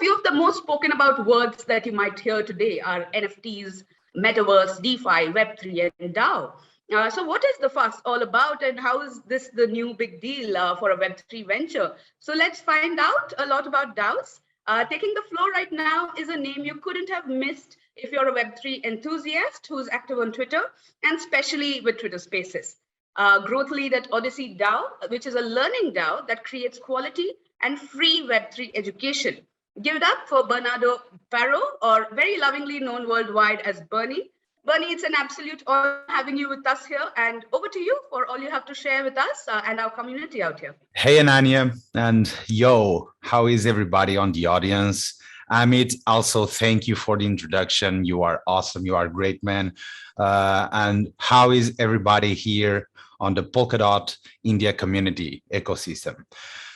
few of the most spoken about words that you might hear today are NFTs, metaverse, DeFi, Web3, and DAO. So what is the fuss all about, and how is this the new big deal for a Web3 venture? So let's find out a lot about DAOs. Taking the floor right now is a name you couldn't have missed if you're a Web3 enthusiast who's active on Twitter, and especially with Twitter Spaces. Growth lead at Odyssey DAO, which is a learning DAO that creates quality and free Web3 education. Give it up for Bernardo Faro, or very lovingly known worldwide as Bernie. Bernie, it's an absolute honor having you with us here, and over to you for all you have to share with us and our community out here. Hey, Ananya, and yo, how is everybody on the audience? Amit, also thank you for the introduction. You are awesome. You are a great man. And how is everybody here on the Polkadot India community ecosystem?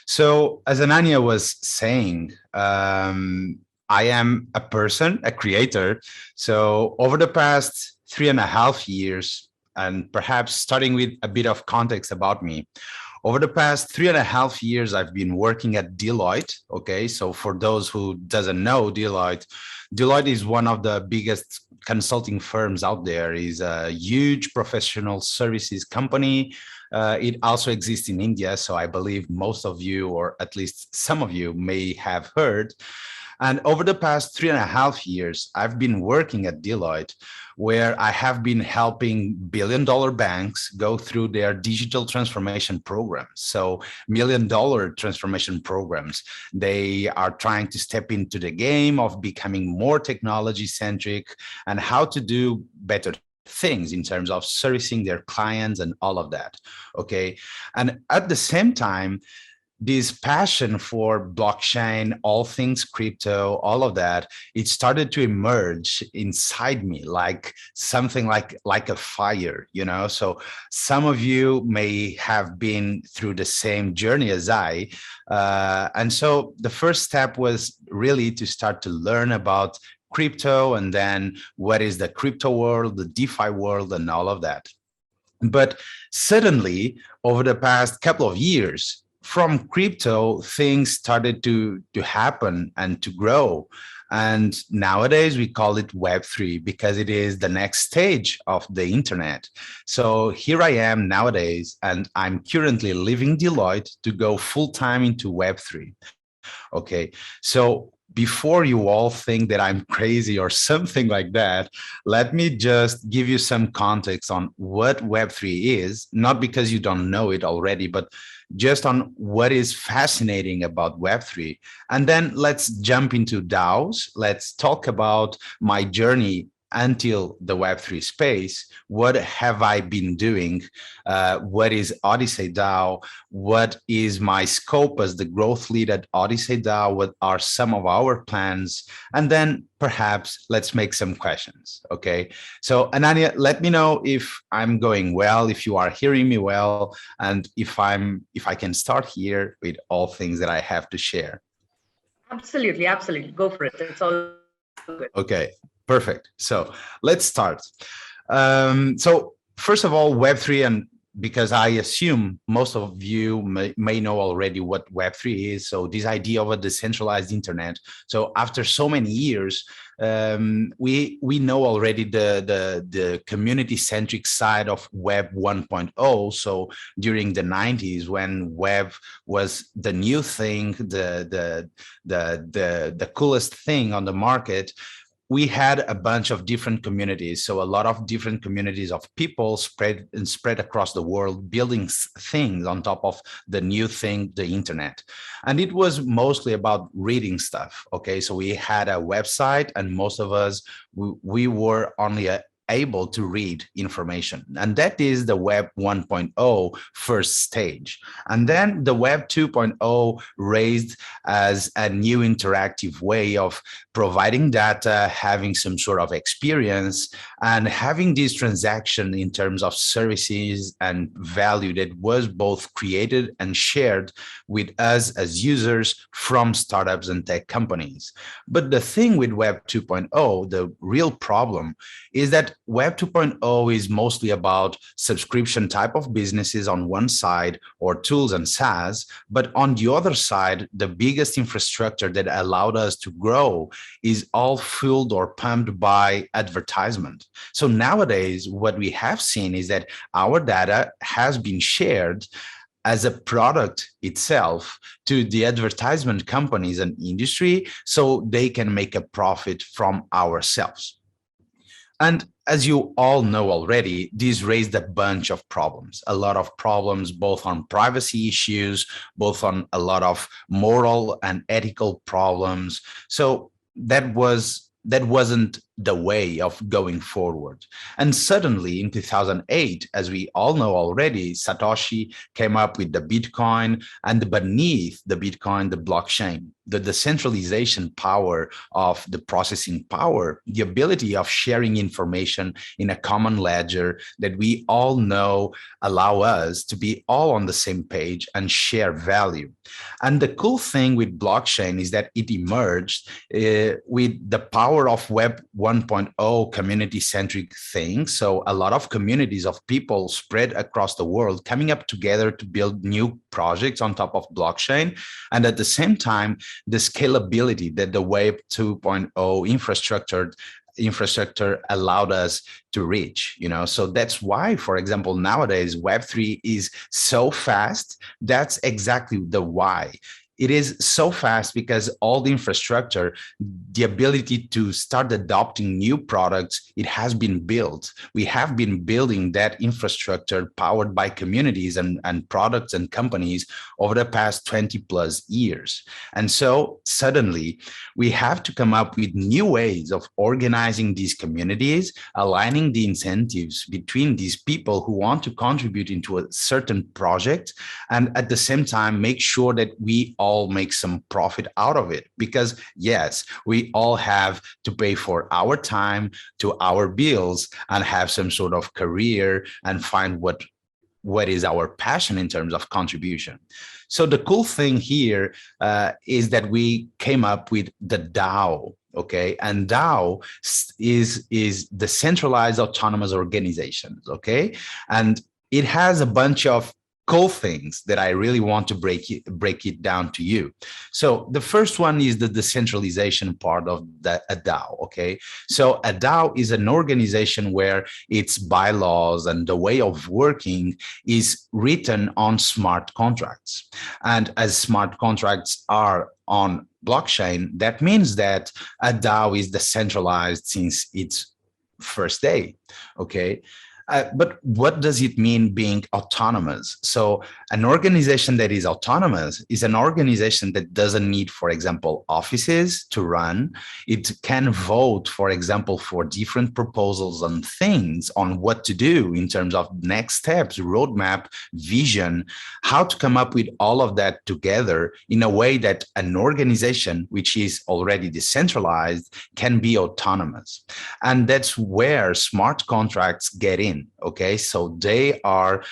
So as Ananya was saying, I am a person, a creator. So over the past 3.5 years, and perhaps starting with a bit of context about me, over the past 3.5 years, I've been working at Deloitte. Okay, so for those who doesn't know Deloitte is one of the biggest consulting firms out there. Is a huge professional services company. It also exists in India, so I believe most of you, or at least some of you, may have heard. And over the past 3.5 years, I've been working at Deloitte, where I have been helping billion-dollar banks go through their digital transformation programs. So million-dollar transformation programs. They are trying to step into the game of becoming more technology-centric and how to do better things in terms of servicing their clients and all of that. Okay. And at the same time, this passion for blockchain, all things crypto, all of that, it started to emerge inside me like something like a fire, you know. So some of you may have been through the same journey as I. And so the first step was really to start to learn about crypto, and then what is the crypto world, the DeFi world, and all of that. But suddenly, over the past couple of years, from crypto, things started to happen and to grow. And nowadays we call it Web3 because it is the next stage of the internet. So here I am nowadays, and I'm currently leaving Deloitte to go full time into Web3. Okay, so before you all think that I'm crazy or something like that, let me just give you some context on what Web3 is, not because you don't know it already, but just on what is fascinating about Web3. And then let's jump into DAOs. Let's talk about my journey until the Web3 space. What have I been doing? What is Odyssey DAO? What is my scope as the growth lead at Odyssey DAO? What are some of our plans? And then perhaps let's make some questions. Okay. So Ananya, let me know if I'm going well, if you are hearing me well, and if I can start here with all things that I have to share. Absolutely, absolutely. Go for it. It's all good. Okay. Perfect. So let's start. So first of all, Web3, and because I assume most of you may know already what Web3 is. So this idea of a decentralized internet. So after so many years, we know already the community-centric side of Web 1.0. So during the 90s, when Web was the new thing, the coolest thing on the market, we had a bunch of different communities. So a lot of different communities of people spread across the world, building things on top of the new thing, the internet. And it was mostly about reading stuff. Okay, so we had a website, and most of us, we were only able to read information. And that is the Web 1.0 first stage. And then the Web 2.0 raised as a new interactive way of providing data, having some sort of experience, and having this transaction in terms of services and value that was both created and shared with us as users from startups and tech companies. But the thing with Web 2.0, the real problem, is that Web 2.0 is mostly about subscription type of businesses on one side, or tools and SaaS, but on the other side, the biggest infrastructure that allowed us to grow is all fueled or pumped by advertisement. So nowadays, what we have seen is that our data has been shared as a product itself to the advertisement companies and industry, so they can make a profit from ourselves. And as you all know already, this raised a bunch of problems, a lot of problems, both on privacy issues, both on a lot of moral and ethical problems. So that wasn't the way of going forward. And suddenly in 2008, as we all know already, Satoshi came up with the Bitcoin, and beneath the Bitcoin, the blockchain, the decentralization power of the processing power, the ability of sharing information in a common ledger that we all know allow us to be all on the same page and share value. And the cool thing with blockchain is that it emerged with the power of Web 1.0 community-centric thing. So a lot of communities of people spread across the world coming up together to build new projects on top of blockchain. And at the same time, the scalability that the Web 2.0 infrastructure allowed us to reach, so that's why, for example, nowadays Web3 is so fast. That's exactly the why. It is so fast because all the infrastructure, the ability to start adopting new products, it has been built. We have been building that infrastructure powered by communities and products and companies over the past 20 plus years. And so suddenly we have to come up with new ways of organizing these communities, aligning the incentives between these people who want to contribute into a certain project, and at the same time make sure that we all make some profit out of it. Because yes, we all have to pay for our time, to our bills, and have some sort of career and find what is our passion in terms of contribution. So the cool thing here is that we came up with the DAO. Okay, and DAO is the centralized autonomous organizations. Okay, and it has a bunch of cool things that I really want to break it down to you. So the first one is the decentralization part of a DAO. Okay, so a DAO is an organization where its bylaws and the way of working is written on smart contracts. And as smart contracts are on blockchain, that means that a DAO is decentralized since its first day. Okay. But what does it mean being autonomous? So an organization that is autonomous is an organization that doesn't need, for example, offices to run. It can vote, for example, for different proposals and things on what to do in terms of next steps, roadmap, vision, how to come up with all of that together in a way that an organization which is already decentralized can be autonomous. And that's where smart contracts get in. Okay, so they are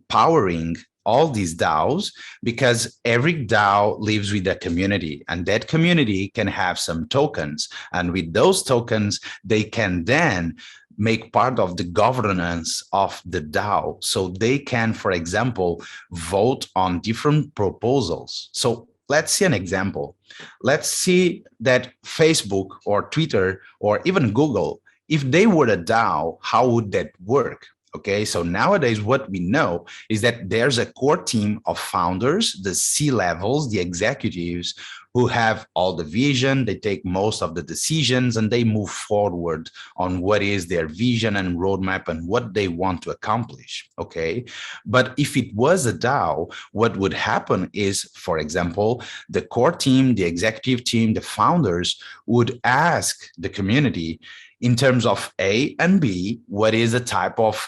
powering all these DAOs because every DAO lives with a community, and that community can have some tokens. And with those tokens, they can then make part of the governance of the DAO. So they can, for example, vote on different proposals. So let's see an example. Let's see that Facebook or Twitter or even Google, if they were a DAO, how would that work? Okay, so nowadays what we know is that there's a core team of founders, the C-levels, the executives, who have all the vision, they take most of the decisions, and they move forward on what is their vision and roadmap and what they want to accomplish. Okay, but if it was a DAO, what would happen is, for example, the core team, the executive team, the founders would ask the community, in terms of A and B, what is the type of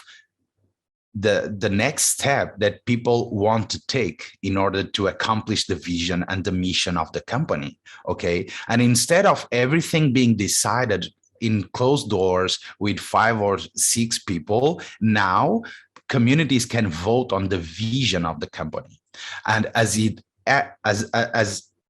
the next step that people want to take in order to accomplish the vision and the mission of the company. Okay, and instead of everything being decided in closed doors with 5 or 6 people, now communities can vote on the vision of the company. And as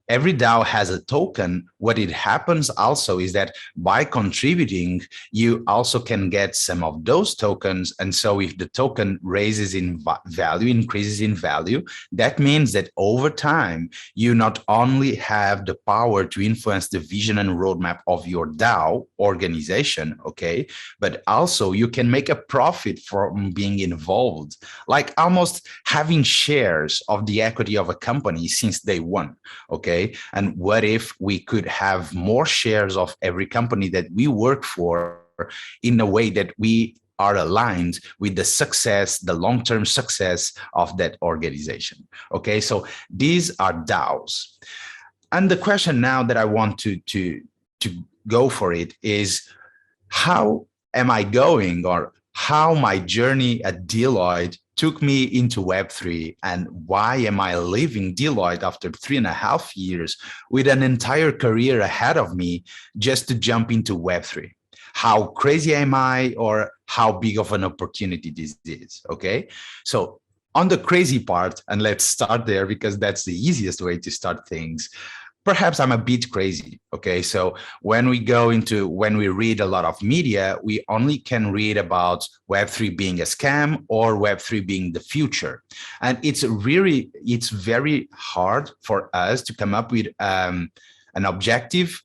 every DAO has a token. What it happens also is that by contributing, you also can get some of those tokens. And so if the token raises in value, increases in value, that means that over time, you not only have the power to influence the vision and roadmap of your DAO organization, okay, but also you can make a profit from being involved, like almost having shares of the equity of a company since day one. Okay. And what if we could have more shares of every company that we work for in a way that we are aligned with the success, the long-term success of that organization? Okay. So these are DAOs. And the question now that I want to go for it is, how am I going, or how my journey at Deloitte took me into Web3, and why am I leaving Deloitte after 3.5 years with an entire career ahead of me just to jump into Web3? How crazy am I, or how big of an opportunity this is? Okay, so on the crazy part, and let's start there because that's the easiest way to start things. Perhaps I'm a bit crazy. Okay. So when we read a lot of media, we only can read about Web3 being a scam or Web3 being the future. And it's very hard for us to come up with an objective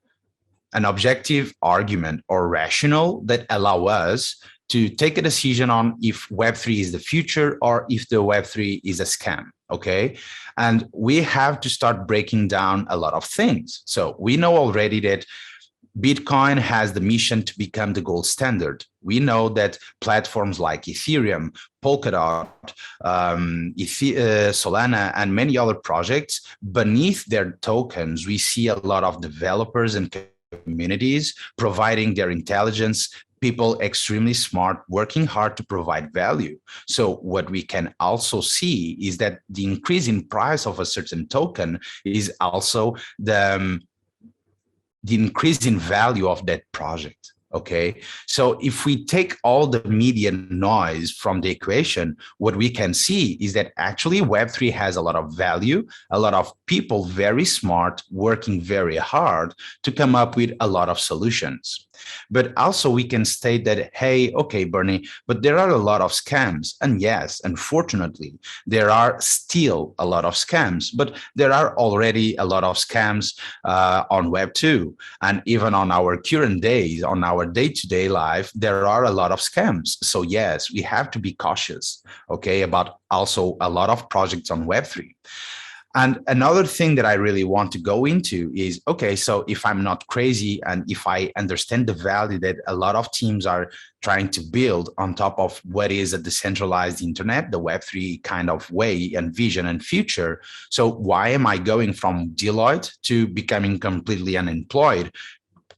argument or rationale that allow us to take a decision on if Web3 is the future or if the Web3 is a scam. Okay. And we have to start breaking down a lot of things. So we know already that Bitcoin has the mission to become the gold standard. We know that platforms like Ethereum, Polkadot, Solana, and many other projects, beneath their tokens, we see a lot of developers and communities providing their intelligence, people extremely smart, working hard to provide value. So what we can also see is that the increase in price of a certain token is also the increase in value of that project. Okay, so if we take all the media noise from the equation, what we can see is that actually Web3 has a lot of value, a lot of people very smart, working very hard to come up with a lot of solutions. But also we can state that, hey, okay, Bernie, but there are a lot of scams. And yes, unfortunately, there are still a lot of scams, but there are already a lot of scams on Web2. And even on our current days, on our day-to-day life, there are a lot of scams. So yes, we have to be cautious, okay, about also a lot of projects on Web3. And another thing that I really want to go into is, okay, so if I'm not crazy and if I understand the value that a lot of teams are trying to build on top of what is a decentralized internet, the Web3 kind of way and vision and future, so why am I going from Deloitte to becoming completely unemployed,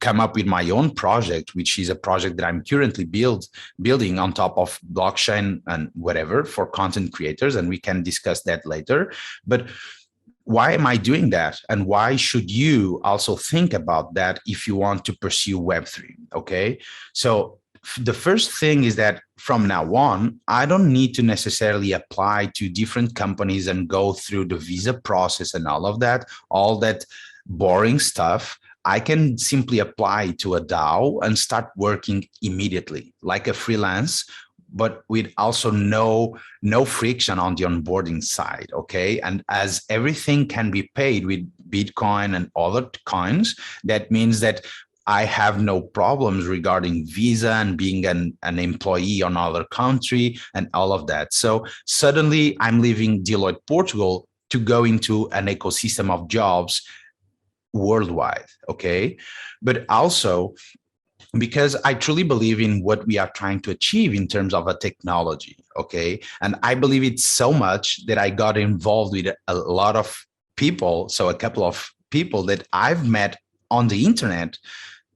come up with my own project, which is a project that I'm currently building on top of blockchain and whatever for content creators, and we can discuss that later. But why am I doing that? And why should you also think about that if you want to pursue Web3? Okay, so the first thing is that from now on, I don't need to necessarily apply to different companies and go through the visa process and all that boring stuff. I can simply apply to a DAO and start working immediately like a freelance, but with also no friction on the onboarding side, okay? And as everything can be paid with Bitcoin and other coins, that means that I have no problems regarding visa and being an employee on another country and all of that. So suddenly I'm leaving Deloitte Portugal to go into an ecosystem of jobs worldwide, okay? But also, because I truly believe in what we are trying to achieve in terms of a technology, okay? And I believe it so much that I got involved with a lot of people, so a couple of people that I've met on the internet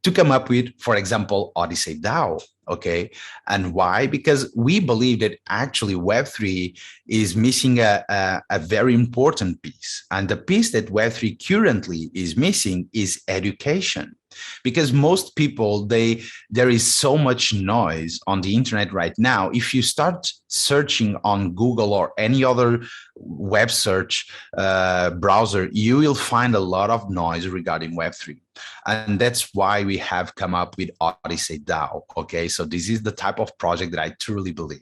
to come up with, for example, Odyssey DAO, okay? And why? Because we believe that actually Web3 is missing a very important piece. And the piece that Web3 currently is missing is education. Because most people, there is so much noise on the internet right now. If you start searching on Google or any other web search browser, you will find a lot of noise regarding Web3. And that's why we have come up with Odyssey DAO. Okay, so this is the type of project that I truly believe.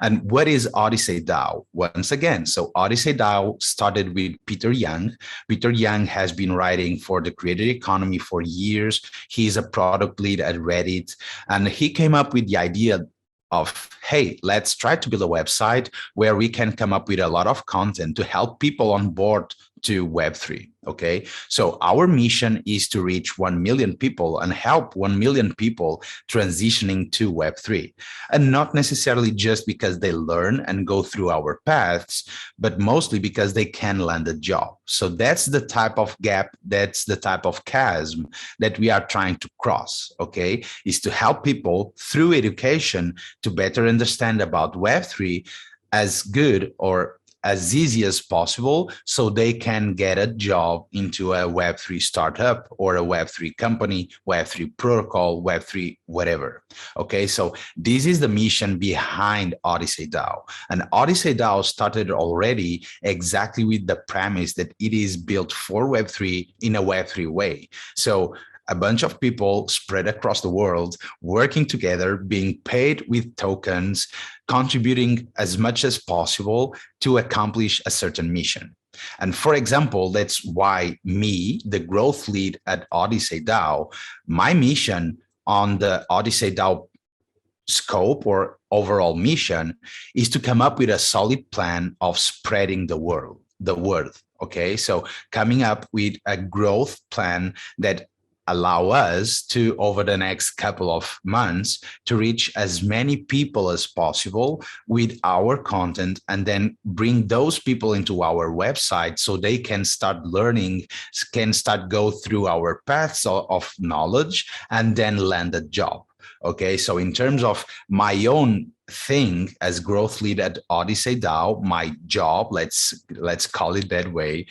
And what is Odyssey DAO? Once again, so Odyssey DAO started with Peter Young. Peter Young has been writing for the creator economy for years. He's a product lead at Reddit, and he came up with the idea of, hey, let's try to build a website where we can come up with a lot of content to help people on board to Web3. Okay, so our mission is to reach 1 million people and help 1 million people transitioning to Web3, and not necessarily just because they learn and go through our paths, but mostly because they can land a job. So that's the type of gap, that's the type of chasm that we are trying to cross. Okay, is to help people through education to better understand about Web3 as good or as easy as possible, so they can get a job into a Web3 startup or a Web3 company, Web3 protocol, Web3 whatever. Okay, so this is the mission behind Odyssey DAO. And Odyssey DAO started already exactly with the premise that it is built for Web3 in a Web3 way. So a bunch of people spread across the world working together, being paid with tokens, contributing as much as possible to accomplish a certain mission. And for example, that's why me, the growth lead at Odyssey DAO, my mission on the Odyssey DAO scope or overall mission is to come up with a solid plan of spreading the word. Okay, so coming up with a growth plan that allow us to, over the next couple of months, to reach as many people as possible with our content, and then bring those people into our website so they can start learning, can start go through our paths of knowledge, and then land a job. Okay, so in terms of my own thing as growth lead at Odyssey DAO, my job, let's call it that way,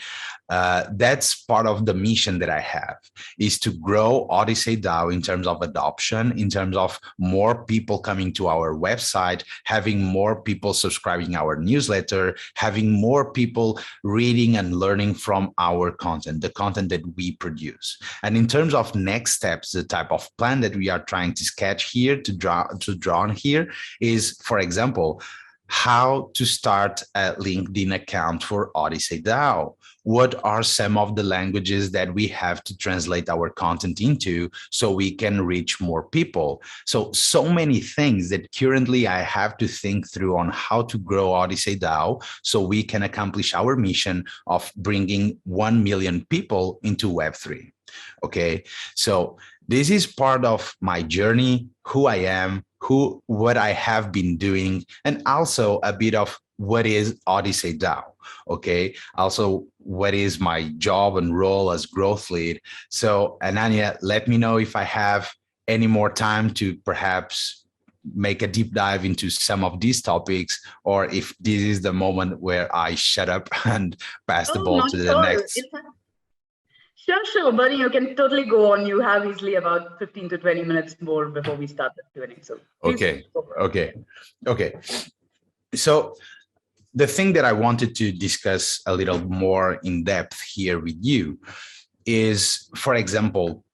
that's part of the mission that I have, is to grow Odyssey DAO in terms of adoption, in terms of more people coming to our website, having more people subscribing our newsletter, having more people reading and learning from our content, the content that we produce. And in terms of next steps, the type of plan that we are trying to sketch here, to draw on here, is, for example, how to start a LinkedIn account for Odyssey DAO. What are some of the languages that we have to translate our content into so we can reach more people? So many things that currently I have to think through on how to grow Odyssey DAO so we can accomplish our mission of bringing 1 million people into Web3. Okay, so this is part of my journey, who I am, what I have been doing, and also a bit of what is Odyssey DAO. Okay, also what is my job and role as growth lead. So Ananya, let me know if I have any more time to perhaps make a deep dive into some of these topics, or if this is the moment where I shut up and pass the ball to the next. Sure, Bernie, you can totally go on. You have easily about 15 to 20 minutes more before we start the Q&A. So Okay. So the thing that I wanted to discuss a little more in depth here with you is, for example,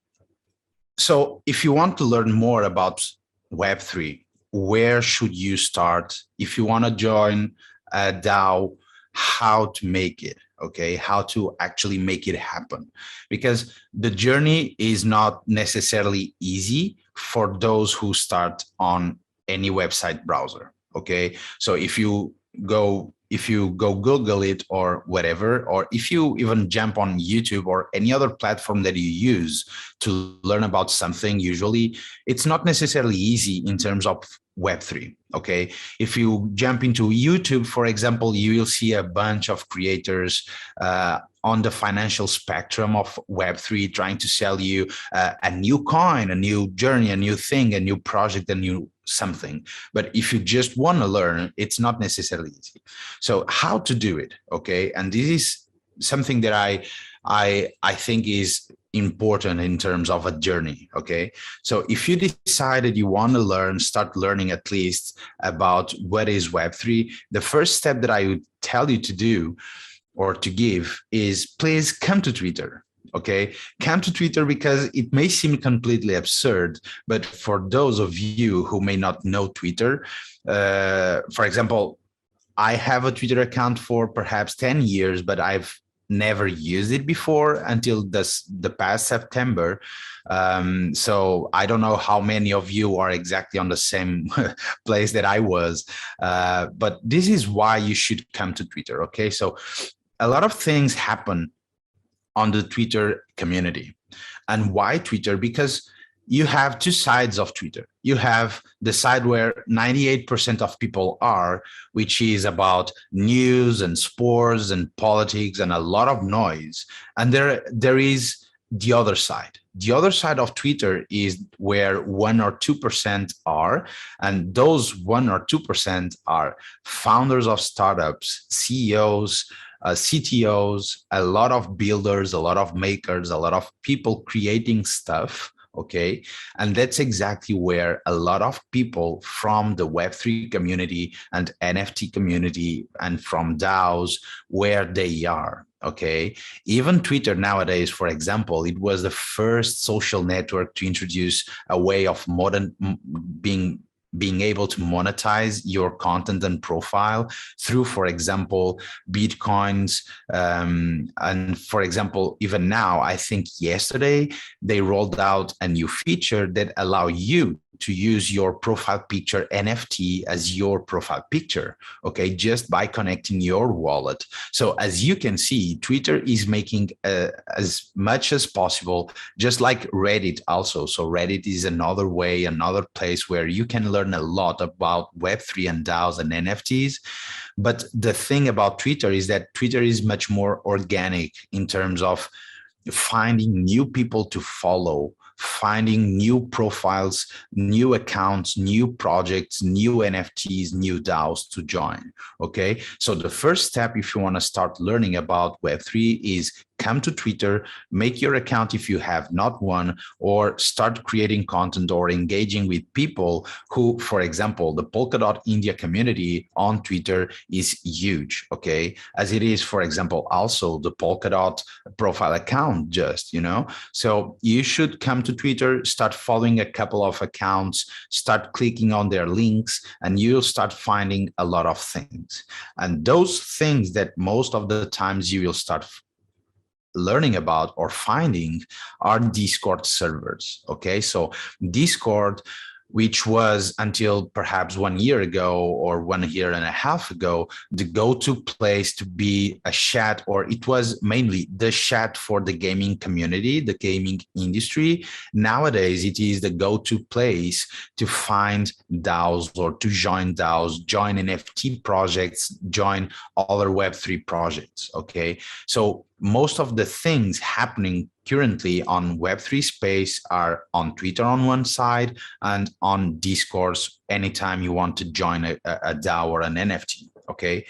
so if you want to learn more about Web3, where should you start? If you want to join a DAO, how to make it? Okay, how to actually make it happen, because the journey is not necessarily easy for those who start on any website browser. Okay, so if you go Google it or whatever, or if you even jump on YouTube or any other platform that you use to learn about something, usually it's not necessarily easy in terms of Web3. Okay, if you jump into YouTube, for example, you will see a bunch of creators on the financial spectrum of Web3 trying to sell you a new coin, a new journey, a new thing, a new project, a new something. But if you just want to learn, it's not necessarily easy. So how to do it? Okay, and this is something that I think is important in terms of a journey. Okay, so if you decided you want to learn, start learning at least about what is Web3, the first step that I would tell you to do or to give is please come to Twitter. Okay, come to Twitter, because it may seem completely absurd, but for those of you who may not know Twitter, for example, I have a Twitter account for perhaps 10 years, but I've never used it before until the past September. So I don't know how many of you are exactly on the same place that I was, but this is why you should come to Twitter. Okay, so a lot of things happen on the Twitter community. And why Twitter? Because you have two sides of Twitter. You have the side where 98% of people are, which is about news and sports and politics and a lot of noise. And there is the other side. The other side of Twitter is where 1 or 2% are, and those 1 or 2% are founders of startups, CEOs, CTOs, a lot of builders, a lot of makers, a lot of people creating stuff. Okay, and that's exactly where a lot of people from the Web3 community and NFT community and from DAOs, where they are. Okay, even Twitter nowadays, for example, it was the first social network to introduce a way of modern being able to monetize your content and profile through, for example, Bitcoins. And for example, even now, I think yesterday, they rolled out a new feature that allow you to use your profile picture NFT as your profile picture, okay, just by connecting your wallet. So as you can see, Twitter is making as much as possible, just like Reddit also. So Reddit is another way, another place where you can learn a lot about Web3 and DAOs and NFTs. But the thing about Twitter is that Twitter is much more organic in terms of finding new people to follow, finding new profiles, new accounts, new projects, new NFTs, new DAOs to join. Okay, so the first step, if you want to start learning about Web3, is come to Twitter, make your account if you have not one, or start creating content or engaging with people who, for example, the Polkadot India community on Twitter is huge, okay? As it is, for example, also the Polkadot profile account just, So you should come to Twitter, start following a couple of accounts, start clicking on their links, and you'll start finding a lot of things. And those things that most of the times you will start learning about or finding are Discord servers. Okay, so Discord, which was until perhaps 1 year ago or 1 year and a half ago, the go-to place to be a chat, or it was mainly the chat for the gaming community, the gaming industry. Nowadays, it is the go-to place to find DAOs or to join DAOs, join NFT projects, join other Web3 projects, okay? So most of the things happening currently on Web3 space are on Twitter on one side and on Discord anytime you want to join a DAO or an NFT, okay?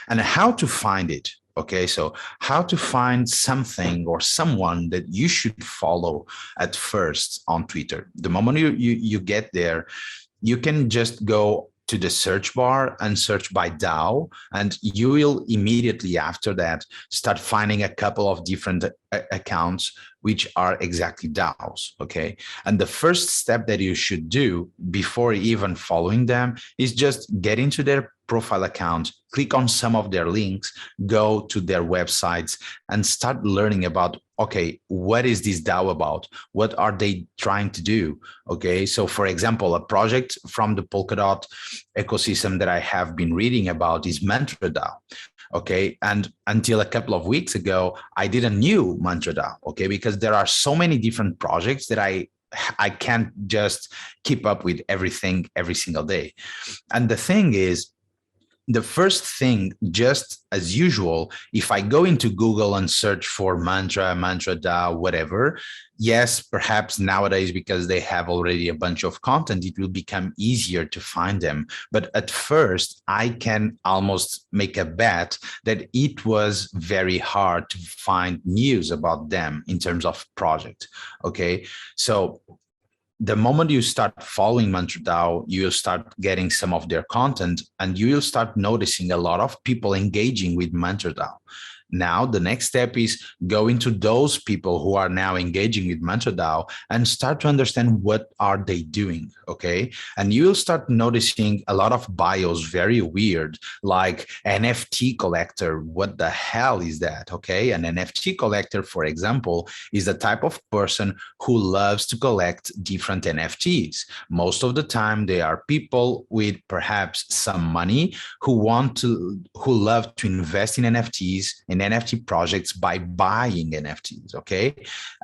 And how to find it, okay? So how to find something or someone that you should follow at first on Twitter. The moment you get there, you can just go to the search bar and search by DAO, and you will immediately after that start finding a couple of different accounts which are exactly DAOs, okay? And the first step that you should do before even following them is just get into their profile account, click on some of their links, go to their websites and start learning about, okay, what is this DAO about? What are they trying to do? Okay, so for example, a project from the Polkadot ecosystem that I have been reading about is Mantra DAO. Okay, and until a couple of weeks ago, I didn't knew Mantra DAO, okay, because there are so many different projects that I can't just keep up with everything every single day. And the thing is, the first thing, just as usual, if I go into Google and search for mantra DAO, whatever, yes, perhaps nowadays, because they have already a bunch of content, it will become easier to find them. But at first, I can almost make a bet that it was very hard to find news about them in terms of project. Okay, so the moment you start following MantraDAO, you'll start getting some of their content, and you will start noticing a lot of people engaging with MantraDAO. Now, the next step is going to those people who are now engaging with MantraDAO and start to understand what are they doing, okay? And you'll start noticing a lot of bios, very weird, like NFT collector. What the hell is that, okay? An NFT collector, for example, is the type of person who loves to collect different NFTs. Most of the time, they are people with perhaps some money who love to invest in NFTs, in NFT projects by buying NFTs, okay?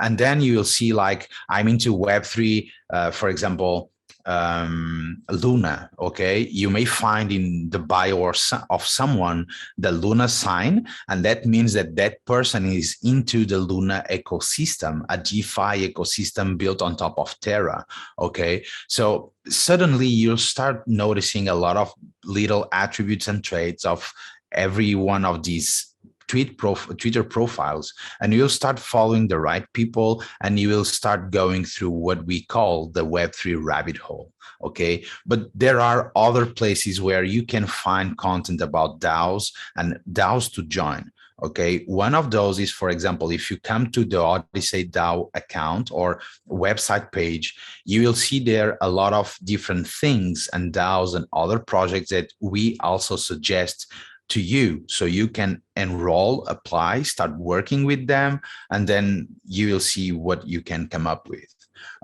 And then you will see, like, I'm into Web3, for example, Luna, okay? You may find in the bio of someone the Luna sign, and that means that that person is into the Luna ecosystem, a DeFi ecosystem built on top of Terra, okay? So suddenly you'll start noticing a lot of little attributes and traits of every one of these Twitter profiles, and you'll start following the right people, and you will start going through what we call the Web3 rabbit hole, okay? But there are other places where you can find content about DAOs and DAOs to join, okay? One of those is, for example, if you come to the Odyssey DAO account or website page, you will see there a lot of different things and DAOs and other projects that we also suggest to you, so you can enroll, apply, start working with them, and then you will see what you can come up with.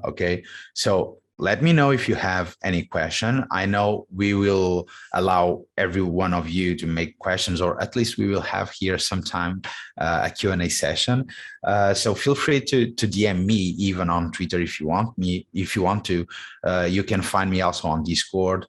Okay, so let me know if you have any question. I know we will allow every one of you to make questions, or at least we will have here sometime a Q&A session. So feel free to DM me even on Twitter if you want me. If you want to, you can find me also on Discord.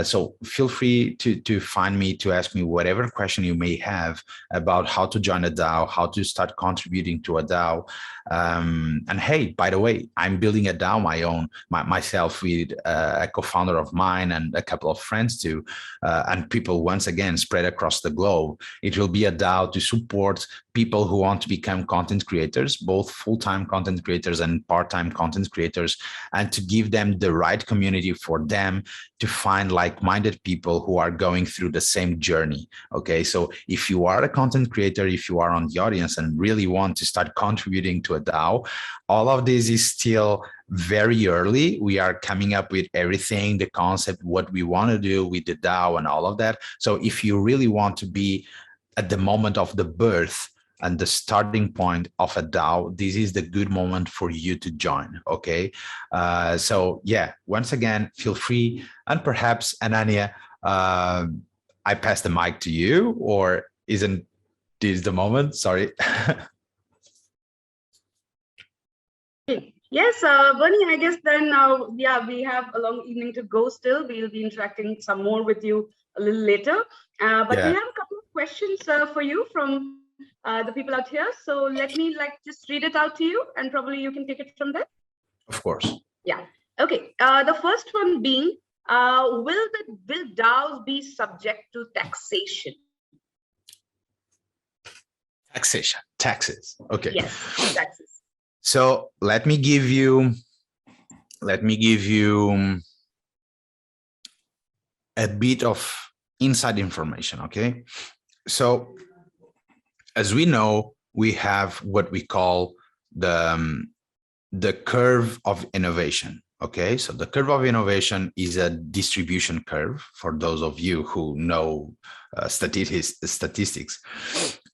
So feel free to find me, to ask me whatever question you may have about how to join a DAO, how to start contributing to a DAO. And hey, by the way, I'm building a DAO myself with a co-founder of mine and a couple of friends too, and people once again spread across the globe. It will be a DAO to support people who want to become content creators, both full-time content creators and part-time content creators, and to give them the right community for them to find like-minded people who are going through the same journey. Okay, so if you are a content creator, if you are on the audience and really want to start contributing to a DAO, all of this is still very early. We are coming up with everything, the concept, what we want to do with the DAO and all of that. So if you really want to be at the moment of the birth and the starting point of a DAO, this is the good moment for you to join, okay? So yeah, once again, feel free. And perhaps, Ananya, I pass the mic to you, or isn't this the moment? Sorry. Yes, Bernie, I guess then, yeah, we have a long evening to go still. We'll be interacting some more with you a little later. But we have a couple of questions for you from the people out here. So let me just read it out to you, and probably you can take it from there. Of course. Yeah. Okay. The first one being, will DAOs be subject to taxation? Taxes. Okay. Yes, taxes. So let me give you a bit of inside information, okay? So as we know, we have what we call the curve of innovation, okay? So the curve of innovation is a distribution curve for those of you who know statistics.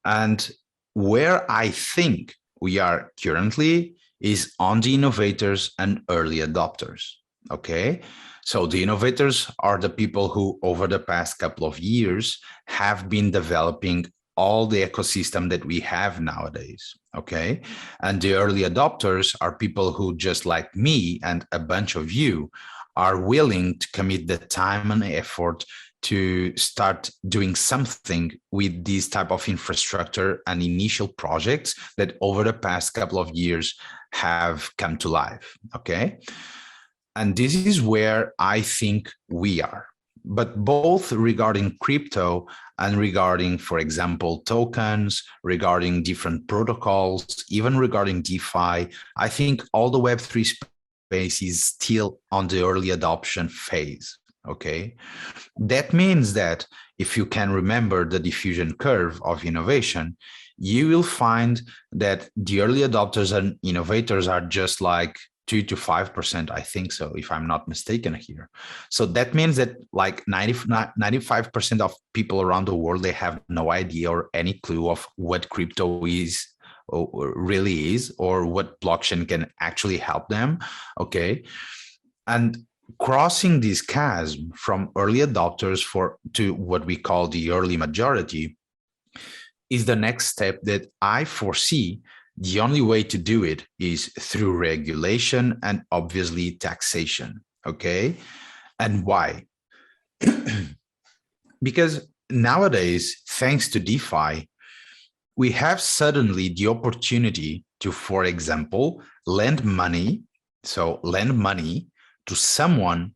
And where I think we are currently is on the innovators and early adopters, okay? So the innovators are the people who over the past couple of years have been developing all the ecosystem that we have nowadays, okay? And the early adopters are people who, just like me and a bunch of you, are willing to commit the time and effort to start doing something with this type of infrastructure and initial projects that over the past couple of years have come to life, okay? And this is where I think we are. But both regarding crypto and regarding, for example, tokens, regarding different protocols, even regarding DeFi, I think all the Web3 space is still on the early adoption phase, okay? That means that if you can remember the diffusion curve of innovation, you will find that the early adopters and innovators are just like 2 to 5%, I think so, if I'm not mistaken here. So that means that like 95% of people around the world, they have no idea or any clue of what crypto is or really is, or what blockchain can actually help them, okay? And crossing this chasm from early adopters to what we call the early majority is the next step that I foresee. The only way to do it is through regulation and obviously taxation, okay? And why? Because nowadays, thanks to DeFi, we have suddenly the opportunity to, for example, lend money. So lend money to someone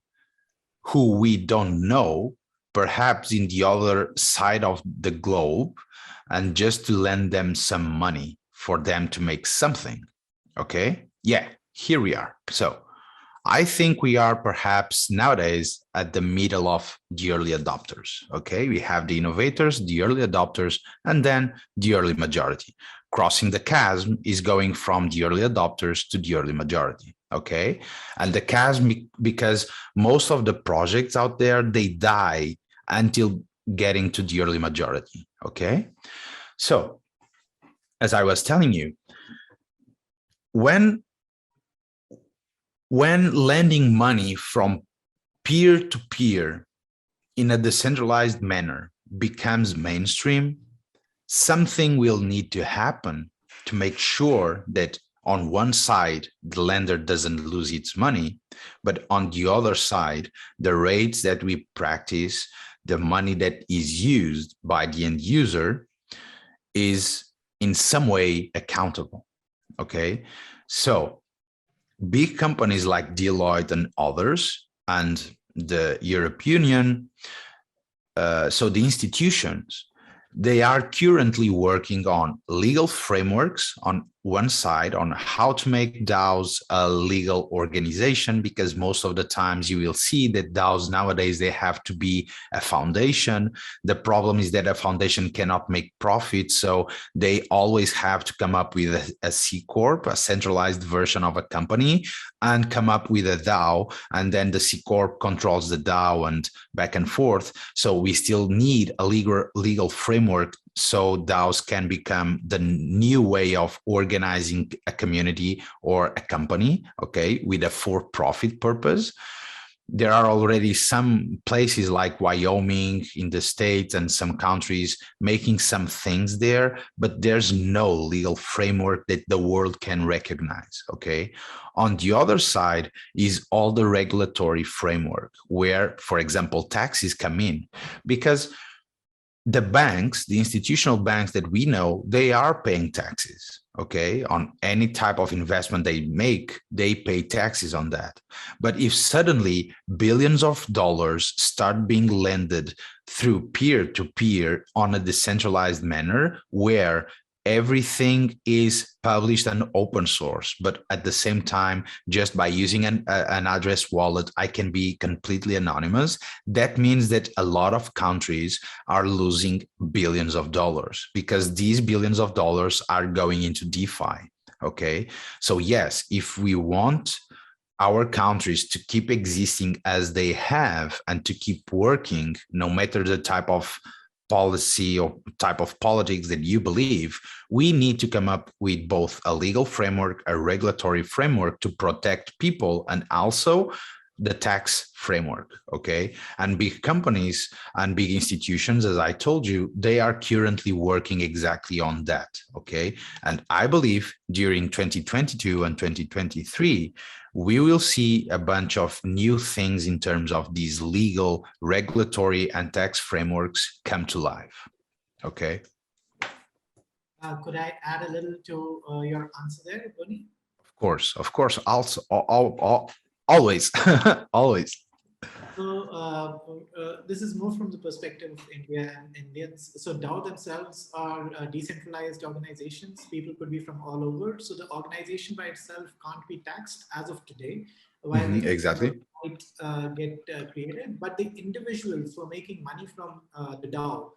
who we don't know, perhaps in the other side of the globe, and just to lend them some money for them to make something, okay? Yeah, here we are. So I think we are perhaps nowadays at the middle of the early adopters, okay? We have the innovators, the early adopters, and then the early majority. Crossing the chasm is going from the early adopters to the early majority, okay? And the chasm, because most of the projects out there, they die until getting to the early majority, okay? So, as I was telling you, when lending money from peer to peer in a decentralized manner becomes mainstream, something will need to happen to make sure that on one side, the lender doesn't lose its money, but on the other side, the rates that we practice, the money that is used by the end user is in some way accountable, okay? So big companies like Deloitte and others, and the European Union, so the institutions, they are currently working on legal frameworks on one side on how to make DAOs a legal organization, because most of the times you will see that DAOs nowadays, they have to be a foundation. The problem is that a foundation cannot make profit, so they always have to come up with a C Corp, a centralized version of a company, and come up with a DAO, and then the C Corp controls the DAO and back and forth. So we still need a legal framework so DAOs can become the new way of organizing a community or a company, okay, with a for-profit purpose. There are already some places like Wyoming in the States and some countries making some things there, but there's no legal framework that the world can recognize, okay? On the other side is all the regulatory framework where, for example, taxes come in, because the banks, the institutional banks that we know, they are paying taxes, okay? On any type of investment they make, they pay taxes on that. But if suddenly billions of dollars start being lended through peer-to-peer on a decentralized manner where everything is published and open source, but at the same time, just by using an address wallet, I can be completely anonymous. That means that a lot of countries are losing billions of dollars because these billions of dollars are going into DeFi, okay? So yes, if we want our countries to keep existing as they have and to keep working, no matter the type of policy or type of politics that you believe, we need to come up with both a legal framework, a regulatory framework to protect people, and also the tax framework, okay? And big companies and big institutions, as I told you, they are currently working exactly on that, okay? And I believe during 2022 and 2023, we will see a bunch of new things in terms of these legal, regulatory, and tax frameworks come to life, okay? Could I add a little to your answer there, Tony? Of course, also, always, always. So this is more from the perspective of India and Indians. So DAO themselves are decentralized organizations. People could be from all over. So the organization by itself can't be taxed as of today, while the Exactly. might get created. But the individuals who are making money from the DAO,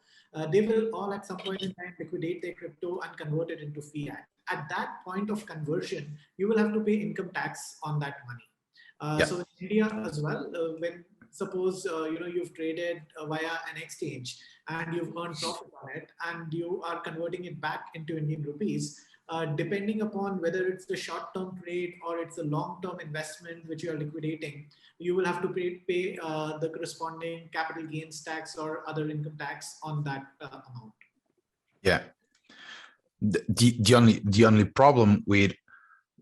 they will all at some point in time liquidate their crypto and convert it into fiat. At that point of conversion, you will have to pay income tax on that money. Yeah. So in India as well, when suppose you've traded via an exchange and you've earned profit on it and you are converting it back into Indian rupees, depending upon whether it's a short-term trade or it's a long-term investment which you are liquidating, you will have to pay the corresponding capital gains tax or other income tax on that amount. Yeah. The only problem with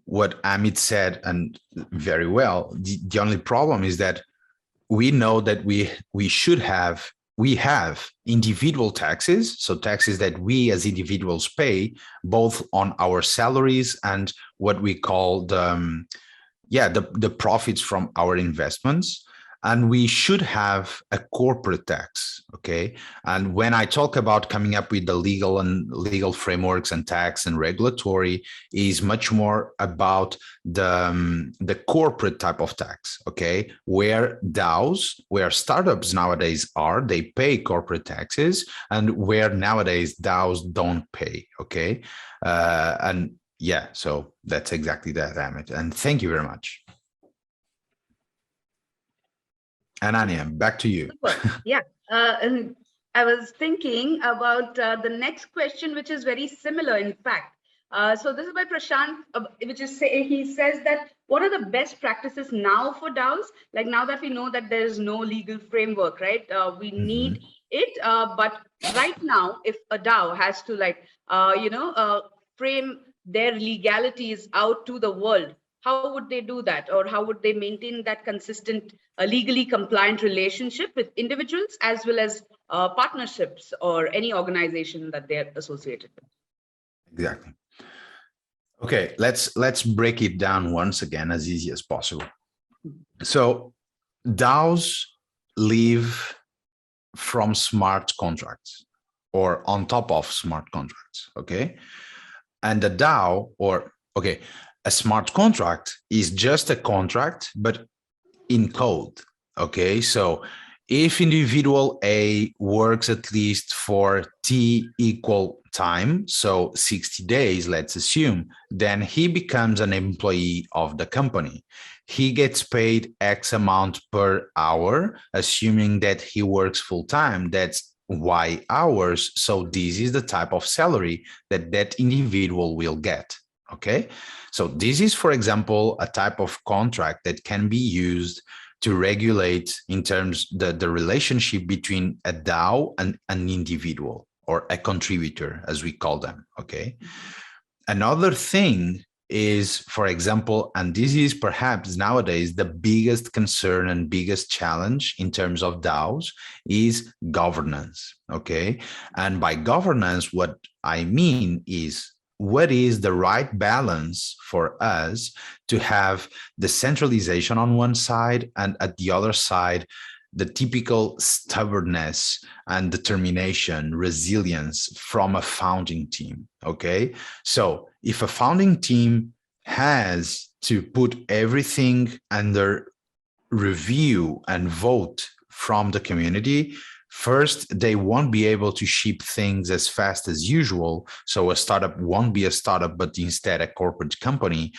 what Amit said, and very well, the only problem is that we know that we have individual taxes, so taxes that we as individuals pay both on our salaries and what we call the profits from our investments. And we should have a corporate tax, okay? And when I talk about coming up with the legal frameworks and tax and regulatory, is much more about the corporate type of tax, okay? Where DAOs, where startups nowadays are, they pay corporate taxes, and where nowadays DAOs don't pay, okay? And yeah, so that's exactly that, Amit. And thank you very much. Ananya, back to you. Yeah, I was thinking about the next question, which is very similar, in fact. So this is by Prashant, which is he says that what are the best practices now for DAOs? Like now that we know that there is no legal framework, right? We need it, but right now, if a DAO has to frame their legalities out to the world, how would they do that? Or how would they maintain that consistent, legally compliant relationship with individuals as well as partnerships or any organization that they're associated with? Exactly. Okay, let's break it down once again as easy as possible. So DAOs live from smart contracts or on top of smart contracts, okay? And the DAO, a smart contract is just a contract, but in code, okay? So if individual A works at least for T equal time, so 60 days, let's assume, then he becomes an employee of the company. He gets paid X amount per hour, assuming that he works full time. That's Y hours. So this is the type of salary that that individual will get, okay? So this is, for example, a type of contract that can be used to regulate in terms the relationship between a DAO and an individual or a contributor, as we call them, okay? Another thing is, for example, and this is perhaps nowadays the biggest concern and biggest challenge in terms of DAOs, is governance, okay? And by governance, what I mean is, what is the right balance for us to have the centralization on one side and at the other side, the typical stubbornness and determination, resilience from a founding team, okay? So if a founding team has to put everything under review and vote from the community, first, they won't be able to ship things as fast as usual. So a startup won't be a startup, but instead a corporate company.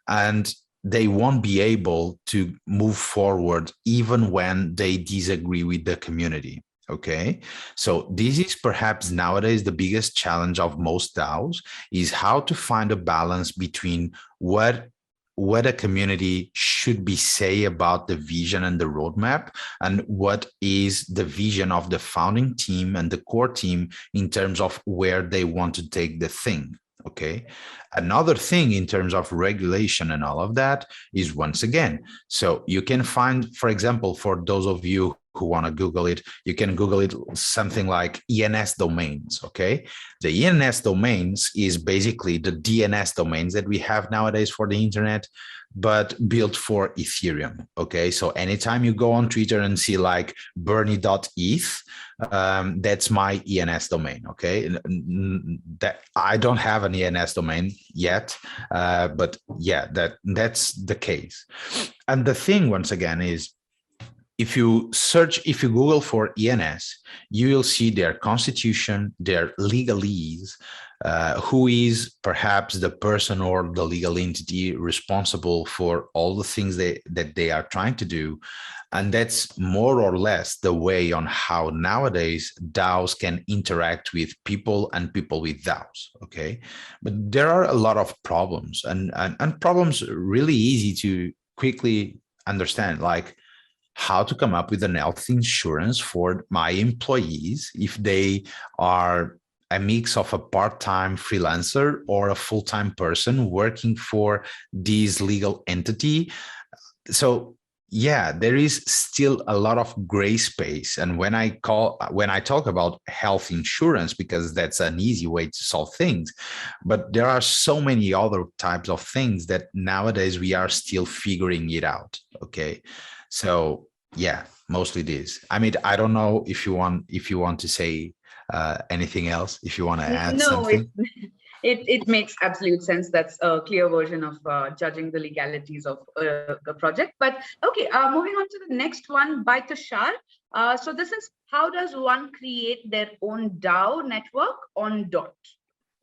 And they won't be able to move forward even when they disagree with the community. Okay, so this is perhaps nowadays the biggest challenge of most DAOs, is how to find a balance between what what a community should be say about the vision and the roadmap, and what is the vision of the founding team and the core team in terms of where they want to take the thing. Okay. Another thing in terms of regulation and all of that is, once again, so you can find, for example, for those of you who want to Google it, you can Google it something like ENS domains. Okay. The ENS domains is basically the DNS domains that we have nowadays for the internet, but built for Ethereum. Okay. So anytime you go on Twitter and see like Bernie.eth, that's my ENS domain. Okay. That I don't have an ENS domain yet, but yeah, that's the case. And the thing, once again, is if you Google for ENS, you will see their constitution, their legalese, who is perhaps the person or the legal entity responsible for all the things that they are trying to do. And that's more or less the way on how nowadays DAOs can interact with people and people with DAOs. Okay. But there are a lot of problems, and problems really easy to quickly understand, like how to come up with an health insurance for my employees if they are a mix of a part-time freelancer or a full-time person working for this legal entity. So yeah, there is still a lot of gray space. And when I talk about health insurance, because that's an easy way to solve things, but there are so many other types of things that nowadays we are still figuring it out. Okay. So yeah, mostly this. I mean, I don't know if you want to say anything else, if you want to add something. It makes absolute sense. That's a clear version of judging the legalities of a project. But okay, moving on to the next one by Tushar. So this is, how does one create their own DAO network on Dot?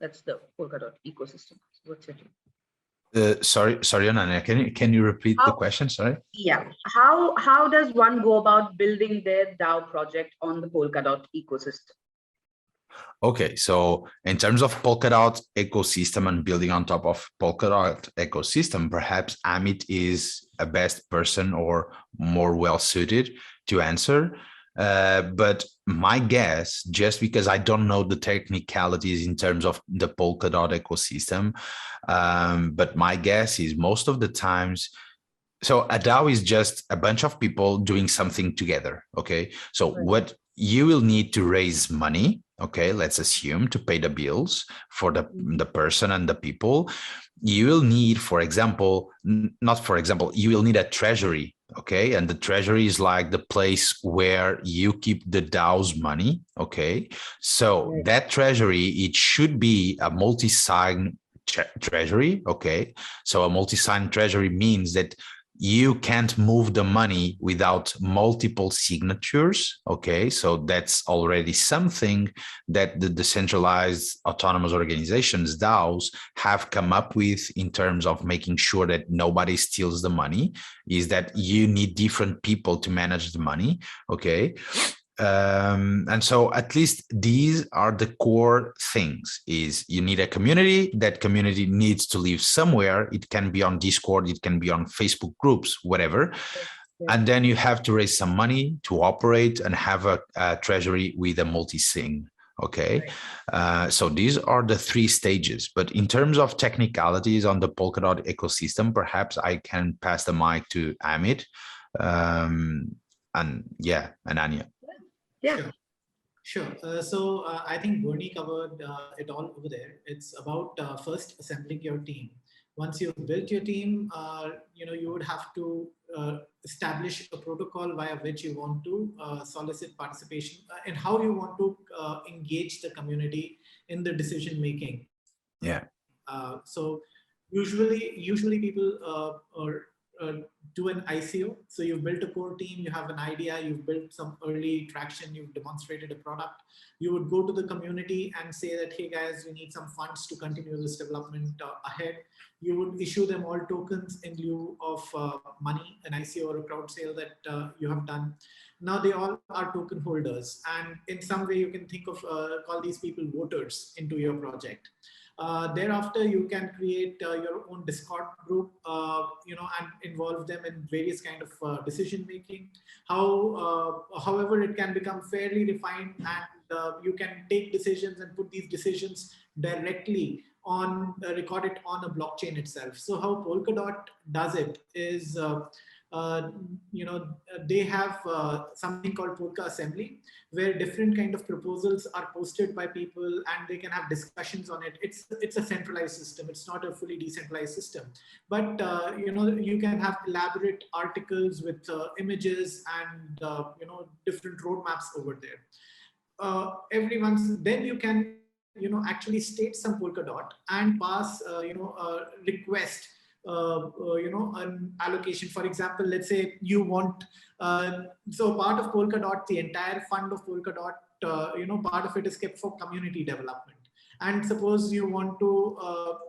That's the Polkadot ecosystem. What's it? Sorry, Ananya, can you repeat the question? Sorry. Yeah. How does one go about building their DAO project on the Polkadot ecosystem? Okay, so in terms of Polkadot ecosystem and building on top of Polkadot ecosystem, perhaps Amit is a best person or more well suited to answer. But my guess, just because I don't know the technicalities in terms of the Polkadot ecosystem, but my guess is most of the times, so a DAO is just a bunch of people doing something together. Okay, so right. What you will need to raise money, okay, let's assume, to pay the bills for the person and the people. You will need, for example, you will need a treasury. Okay, and the treasury is like the place where you keep the DAO's money. Okay, so right. That treasury, it should be a multi-sign treasury. Okay, so a multi-sign treasury means that you can't move the money without multiple signatures. Okay, so that's already something that the decentralized autonomous organizations, DAOs, have come up with in terms of making sure that nobody steals the money, is that you need different people to manage the money. Okay. And so at least these are the core things. Is you need a community. That community needs to live somewhere. It can be on Discord, it can be on Facebook groups, whatever. Yeah. And then you have to raise some money to operate and have a treasury with a multi-sig. Okay, right. So these are the three stages. But in terms of technicalities on the Polkadot ecosystem, perhaps I can pass the mic to Amit, and Anya. Yeah. Sure. So I think Bernie covered it all over there. It's about first assembling your team. Once you've built your team, you would have to establish a protocol via which you want to solicit participation and how you want to engage the community in the decision making. Yeah. So usually people do an ICO. So you've built a core team, you have an idea, you've built some early traction, you've demonstrated a product. You would go to the community and say that, hey guys, we need some funds to continue this development ahead. You would issue them all tokens in lieu of money, an ICO or a crowd sale that you have done. Now they all are token holders. And in some way you can think of, call these people voters into your project. Thereafter, you can create your own Discord group, and involve them in various kind of decision making. However, it can become fairly refined, and you can take decisions and put these decisions directly on record it on a blockchain itself. So how Polkadot does it is, they have something called Polka Assembly, where different kind of proposals are posted by people and they can have discussions on it. It's a centralized system. It's not a fully decentralized system, but you can have elaborate articles with images and different roadmaps over there. Then you can actually state some Polkadot and pass a request, an allocation. For example, let's say you want, so part of Polkadot, the entire fund of Polkadot, part of it is kept for community development. And suppose you want to,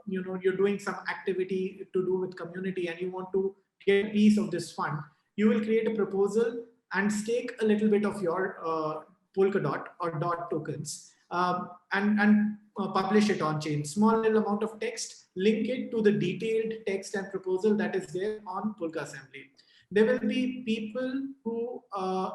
you're doing some activity to do with community and you want to get a piece of this fund, you will create a proposal and stake a little bit of your Polkadot or DOT tokens, and publish it on chain. Small little amount of text, link it to the detailed text and proposal that is there on Polka Assembly. There will be people who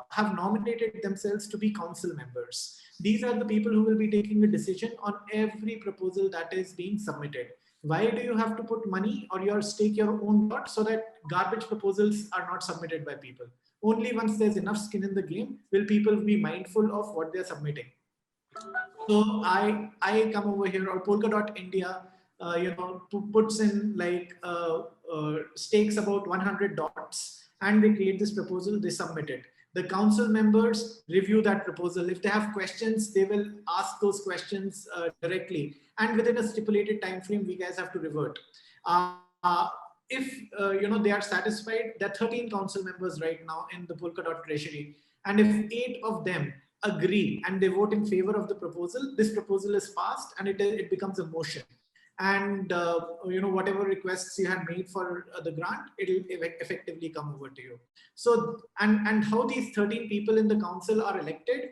have nominated themselves to be council members. These are the people who will be taking a decision on every proposal that is being submitted. Why do you have to put money or your stake your own dot? So that garbage proposals are not submitted by people. Only once there's enough skin in the game will people be mindful of what they're submitting. So I come over here, or Polkadot India, puts in like stakes about 100 dots, and they create this proposal, they submit it. The council members review that proposal. If they have questions, they will ask those questions directly. And within a stipulated time frame, we guys have to revert. If they are satisfied, there are 13 council members right now in the Polkadot treasury. And if 8 of them agree and they vote in favor of the proposal, this proposal is passed and it becomes a motion. And whatever requests you had made for the grant, it'll effectively come over to you. So and how these 13 people in the council are elected,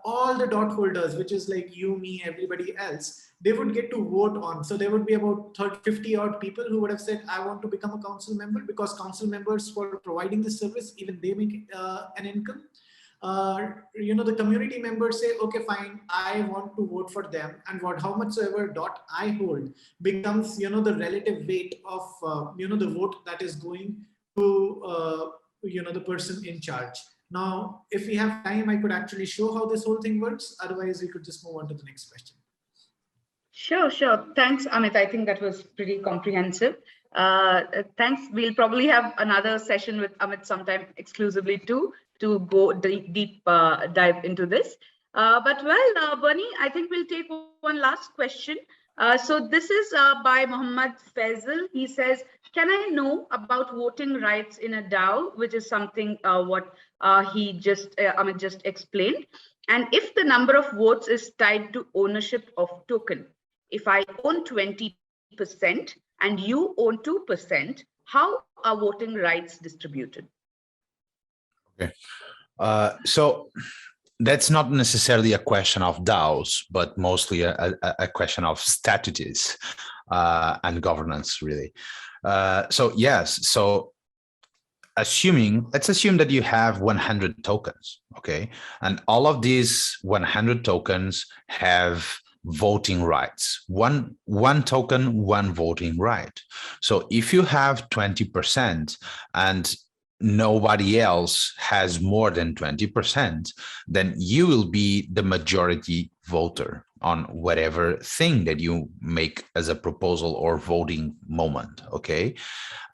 all the dot holders, which is like you, me, everybody else, they would get to vote on. So there would be about 50 odd people who would have said, I want to become a council member, because council members, for providing this service, even they make an income. The community members say, okay, fine, I want to vote for them, and how much ever dot I hold becomes, the relative weight of, the vote that is going to, the person in charge. Now, if we have time, I could actually show how this whole thing works. Otherwise, we could just move on to the next question. Sure. Thanks, Amit. I think that was pretty comprehensive. Thanks. We'll probably have another session with Amit sometime exclusively too, to go deep dive into this. But Bernie, I think we'll take one last question. So this is by Muhammad Faisal. He says, can I know about voting rights in a DAO, which is something what Amit just explained. And if the number of votes is tied to ownership of token, if I own 20% and you own 2%, how are voting rights distributed? Okay. So that's not necessarily a question of DAOs, but mostly a question of statutes and governance, really. So yes, so let's assume that you have 100 tokens, okay? And all of these 100 tokens have voting rights. One token, one voting right. So if you have 20% and nobody else has more than 20%, then you will be the majority voter on whatever thing that you make as a proposal or voting moment, okay?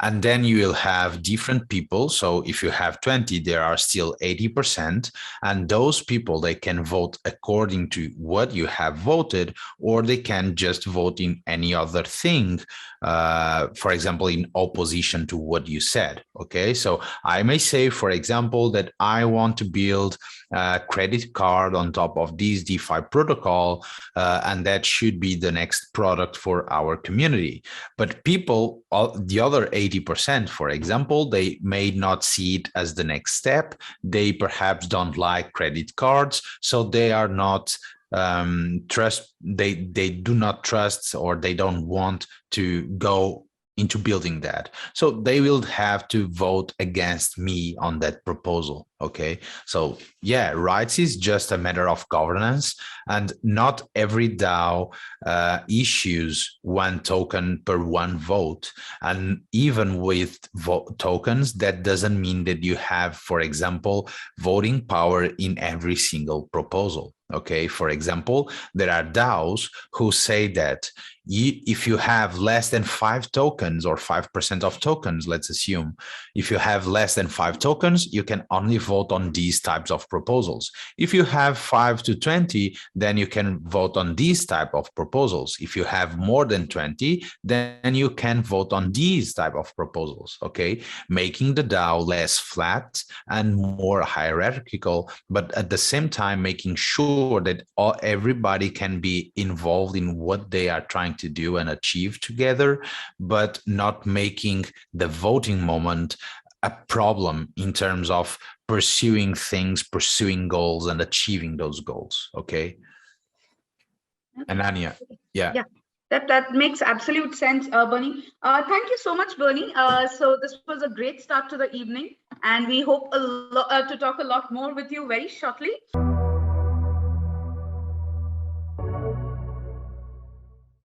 And then you will have different people. So if you have 20, there are still 80%. And those people, they can vote according to what you have voted, or they can just vote in any other thing, for example, in opposition to what you said, okay? So I may say, for example, that I want to build a credit card on top of this DeFi protocol, and that should be the next product for our community. But people, the other 80%, for example, they may not see it as the next step. They perhaps don't like credit cards, so they are not trust, they do not trust, or they don't want to go into building that. So they will have to vote against me on that proposal. Okay. So yeah, rights is just a matter of governance, and not every DAO issues one token per one vote. And even with tokens, that doesn't mean that you have, for example, voting power in every single proposal. Okay. For example, there are DAOs who say that if you have less than 5 tokens or 5% of tokens, let's assume, if you have less than 5 tokens, you can only vote on these types of proposals. If you have 5 to 20, then you can vote on these type of proposals. If you have more than 20, then you can vote on these type of proposals, okay? Making the DAO less flat and more hierarchical, but at the same time, making sure that everybody can be involved in what they are trying to do and achieve together, but not making the voting moment a problem in terms of pursuing things, pursuing goals, and achieving those goals. Okay. And Anya, yeah. That makes absolute sense, Bernie. Thank you so much, Bernie. So this was a great start to the evening, and we hope to talk a lot more with you very shortly.